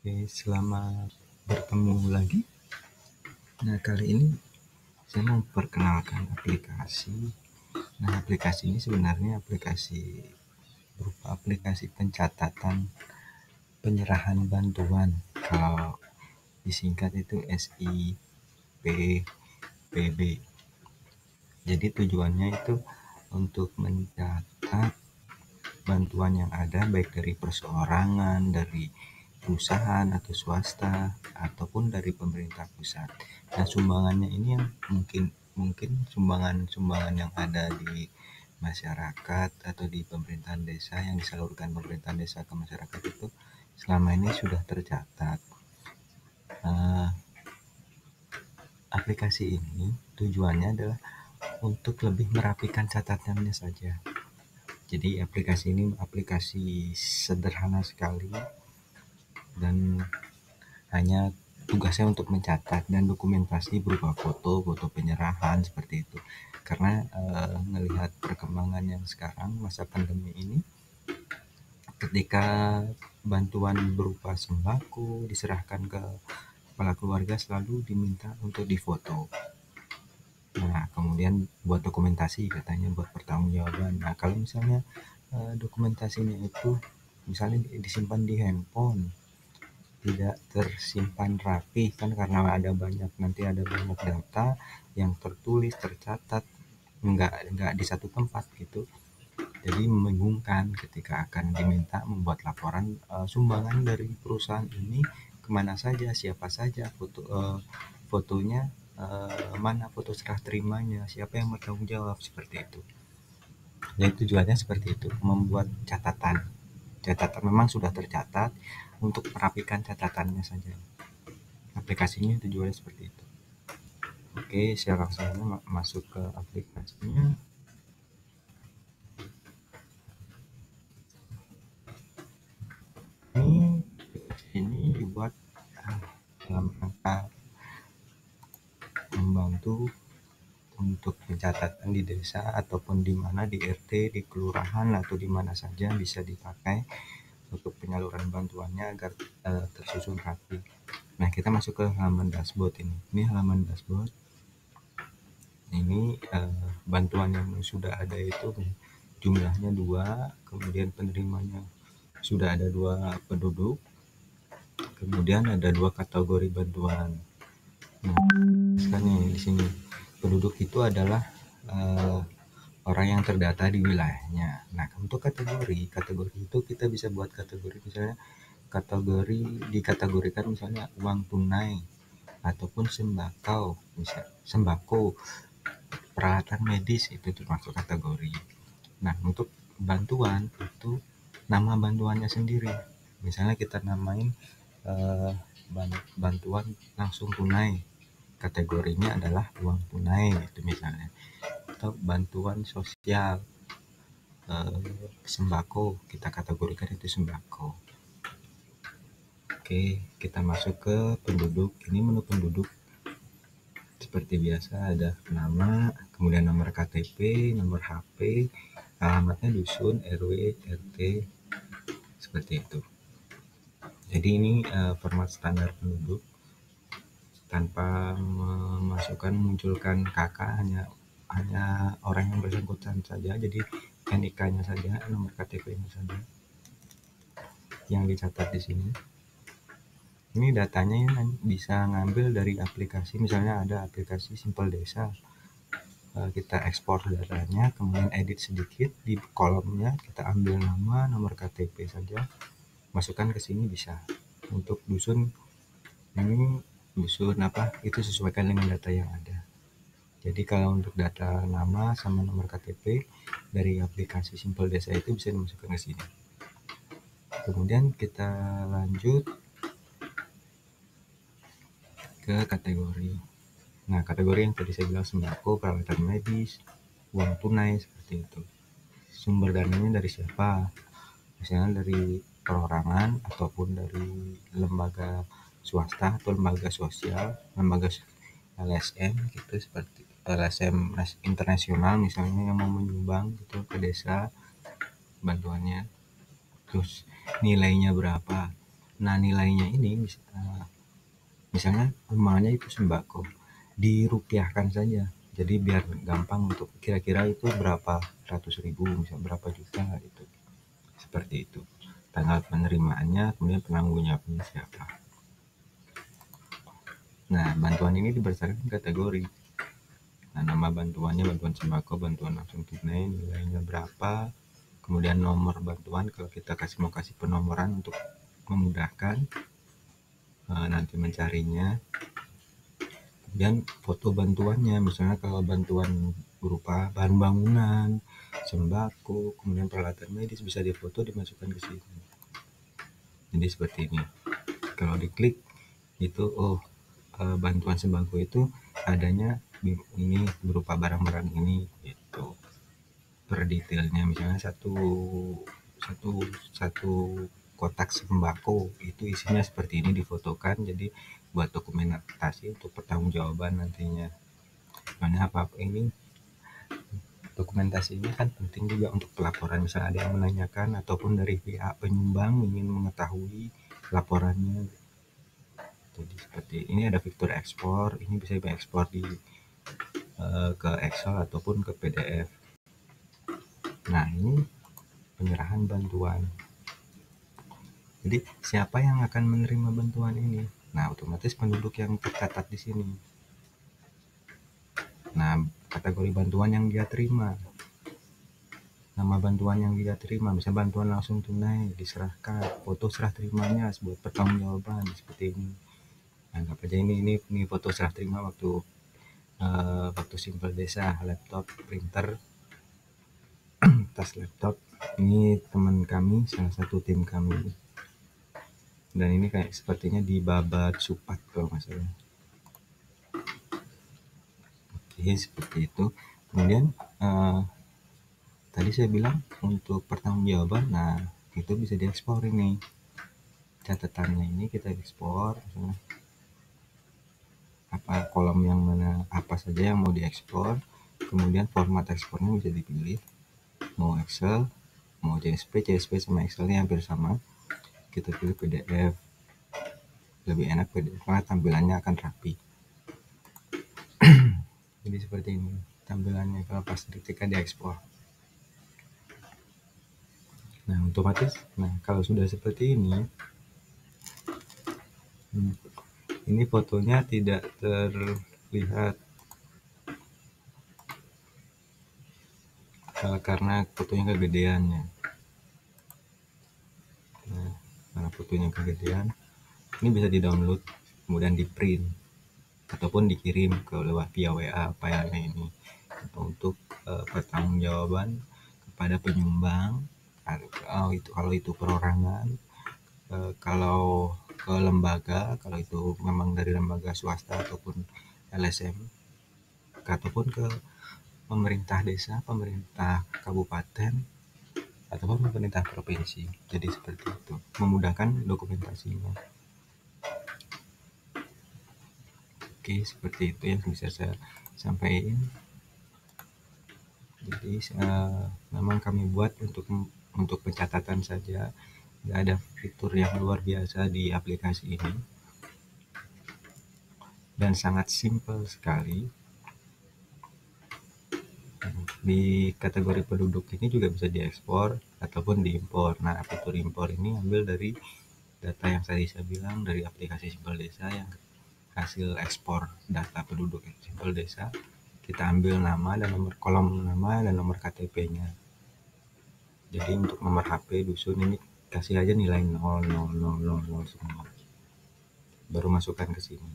Oke, selamat bertemu lagi. Nah, kali ini saya mau perkenalkan aplikasi. Nah, aplikasi ini sebenarnya berupa aplikasi pencatatan penyerahan bantuan. Kalau disingkat itu SIPPB. Jadi tujuannya itu untuk mencatat bantuan yang ada baik dari perseorangan, dari perusahaan atau swasta ataupun dari pemerintah pusat. Nah, sumbangannya ini yang mungkin sumbangan yang ada di masyarakat atau di pemerintahan desa yang disalurkan pemerintahan desa ke masyarakat itu selama ini sudah tercatat. Aplikasi ini tujuannya adalah untuk lebih merapikan catatannya saja. Jadi aplikasi ini aplikasi sederhana sekali dan hanya tugasnya untuk mencatat dan dokumentasi berupa foto penyerahan seperti itu. Karena melihat perkembangan yang sekarang masa pandemi ini, ketika bantuan berupa sembako diserahkan ke kepala keluarga selalu diminta untuk difoto. Nah, kemudian buat dokumentasi katanya buat pertanggungjawaban. Nah, kalau misalnya dokumentasinya itu misalnya disimpan di handphone, tidak tersimpan rapi kan karena nanti ada banyak data yang tertulis tercatat nggak di satu tempat gitu, jadi membingungkan ketika akan diminta membuat laporan sumbangan dari perusahaan ini kemana saja, siapa saja, fotonya mana foto serah terimanya, siapa yang bertanggung jawab, seperti itu. Jadi tujuannya seperti itu, membuat catatan memang sudah tercatat untuk merapikan catatannya saja. Aplikasinya tujuannya seperti itu. Oke, saya langsung masuk ke aplikasinya. Ini dibuat dalam rangka membantu untuk pencatatan di desa ataupun di mana di RT, di kelurahan atau di mana saja bisa dipakai untuk penyaluran bantuannya agar tersusun rapi. Nah, kita masuk ke halaman dashboard ini. Ini halaman dashboard. Ini bantuan yang sudah ada itu jumlahnya 2, kemudian penerimanya sudah ada 2 penduduk, kemudian ada 2 kategori bantuan. Nah, sekarang di sini penduduk itu adalah orang yang terdata di wilayahnya. Nah, untuk kategori itu kita bisa buat kategori, misalnya dikategorikan misalnya uang tunai ataupun sembako, peralatan medis, itu termasuk kategori. Nah, untuk bantuan itu nama bantuannya sendiri. Misalnya kita namain bantuan langsung tunai, kategorinya adalah uang tunai itu misalnya, atau bantuan sosial sembako, kita kategorikan itu sembako. Oke, kita masuk ke penduduk. Ini menu penduduk. Seperti biasa ada nama, kemudian nomor KTP, nomor HP, alamatnya dusun, RW, RT, seperti itu. Jadi ini format standar penduduk tanpa munculkan kakak, hanya orang yang bersangkutan saja, jadi NIK-nya saja, nomor KTP-nya saja yang dicatat di sini. Ini datanya bisa ngambil dari aplikasi, misalnya ada aplikasi Simpel Desa. Kita ekspor datanya, kemudian edit sedikit di kolomnya, kita ambil nama, nomor KTP saja, masukkan ke sini bisa. Untuk dusun ini dusun apa itu sesuaikan dengan data yang ada. Jadi kalau untuk data nama sama nomor KTP dari aplikasi Simpel Desa itu bisa dimasukkan ke sini. Kemudian kita lanjut ke kategori. Nah, kategori yang tadi saya bilang sembako, peralatan medis, uang tunai, seperti itu. Sumber dananya dari siapa? Misalnya dari perorangan ataupun dari lembaga swasta atau lembaga sosial, lembaga LSM gitu, seperti LSM internasional misalnya yang mau menyumbang gitu ke desa bantuannya. Terus nilainya berapa? Nah, nilainya ini misalnya umpamanya itu sembako, dirupiahkan saja. Jadi biar gampang untuk kira-kira itu berapa ratus ribu, misal berapa juta itu. Seperti itu. Tanggal penerimaannya, kemudian penanggung jawabnya siapa. Nah, bantuan ini berdasarkan kategori. Nah, nama bantuannya bantuan sembako, bantuan langsung tunai, nilainya berapa, kemudian nomor bantuan kalau kita mau kasih penomoran untuk memudahkan nanti mencarinya. Kemudian foto bantuannya, misalnya kalau bantuan berupa bahan bangunan, sembako, kemudian peralatan medis bisa difoto dimasukkan ke sini. Jadi seperti ini. Kalau diklik itu bantuan sembako itu adanya ini berupa barang-barang ini gitu. Per detailnya misalnya satu kotak sembako itu isinya seperti ini difotokan, jadi buat dokumentasi untuk pertanggungjawaban nantinya. Soalnya apa ini dokumentasi ini kan penting juga untuk pelaporan, misalnya ada yang menanyakan ataupun dari pihak penyumbang ingin mengetahui laporannya. Jadi seperti ini ada fitur ekspor, ini bisa diekspor ke Excel ataupun ke PDF. Nah, ini penyerahan bantuan. Jadi siapa yang akan menerima bantuan ini? Nah, otomatis penduduk yang tercatat di sini. Nah, kategori bantuan yang dia terima, nama bantuan yang dia terima, misalnya bantuan langsung tunai diserahkan, foto serah terimanya sebuah pertanggungjawaban seperti ini. Anggap aja ini foto serah terima waktu Simpel Desa, laptop, printer, tas laptop. Ini teman kami, salah satu tim kami. Dan ini kayak sepertinya di Babat Supat kalau nggak salah. Oke, seperti itu. Kemudian tadi saya bilang untuk pertanggungjawaban, nah itu bisa diekspor ini. Catatannya ini kita ekspor, misalnya apa kolom yang mana apa saja yang mau diekspor, kemudian format ekspornya bisa dipilih, mau Excel, mau CSV sama Excelnya hampir sama. Kita pilih PDF, lebih enak PDF karena tampilannya akan rapi. Jadi seperti ini tampilannya kalau pas ketika diekspor. Nah, otomatis, kalau sudah seperti ini fotonya tidak terlihat karena fotonya kegedeannya. Nah, karena fotonya kegedean, ini bisa di-download, kemudian di-print ataupun dikirim ke lewat via WA filenya ini untuk pertanggungjawaban kepada penyumbang. Kalau itu perorangan, kalau ke lembaga, kalau itu memang dari lembaga swasta ataupun LSM, ataupun ke pemerintah desa, pemerintah kabupaten, ataupun pemerintah provinsi. Jadi seperti itu, memudahkan dokumentasinya. Oke, seperti itu yang bisa saya sampaikan. Jadi memang kami buat untuk pencatatan saja, nggak ada fitur yang luar biasa di aplikasi ini, dan sangat simpel sekali. Di kategori penduduk ini juga bisa diekspor ataupun diimpor. Nah, fitur impor ini ambil dari data yang tadi saya bilang dari aplikasi Simpel Desa, yang hasil ekspor data penduduk Simpel Desa, kita ambil nama dan nomor kolom nama dan nomor KTP-nya. Jadi untuk nomor HP dusun ini kasih aja nilai 00000 semua, baru masukkan ke sini.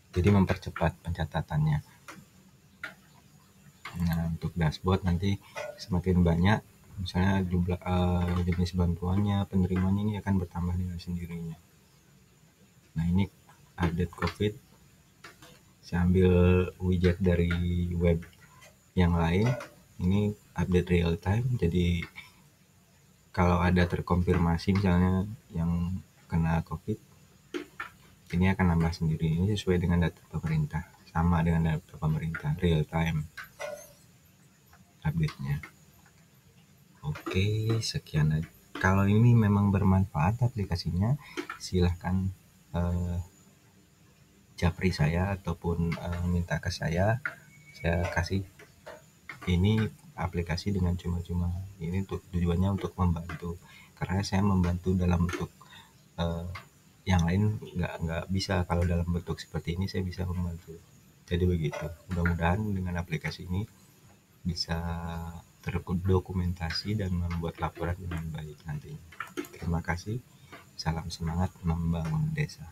Jadi mempercepat pencatatannya. Nah, untuk dashboard nanti semakin banyak, misalnya jumlah jenis bantuannya, penerimanya ini akan bertambah dengan sendirinya. Nah, ini update COVID. Saya ambil widget dari web yang lain. Ini update real time. Jadi kalau ada terkonfirmasi misalnya yang kena COVID, ini akan nambah sendiri. Ini sesuai dengan data pemerintah, sama dengan data pemerintah real time update-nya. Oke, sekian kalau ini memang bermanfaat aplikasinya, silahkan japri saya ataupun minta ke saya kasih. Ini aplikasi dengan cuma-cuma, ini untuk tujuannya untuk membantu, karena saya membantu dalam bentuk yang lain nggak bisa. Kalau dalam bentuk seperti ini saya bisa membantu, jadi begitu. Mudah-mudahan dengan aplikasi ini bisa terdokumentasi dan membuat laporan dengan baik nantinya. Terima kasih, salam semangat membangun desa.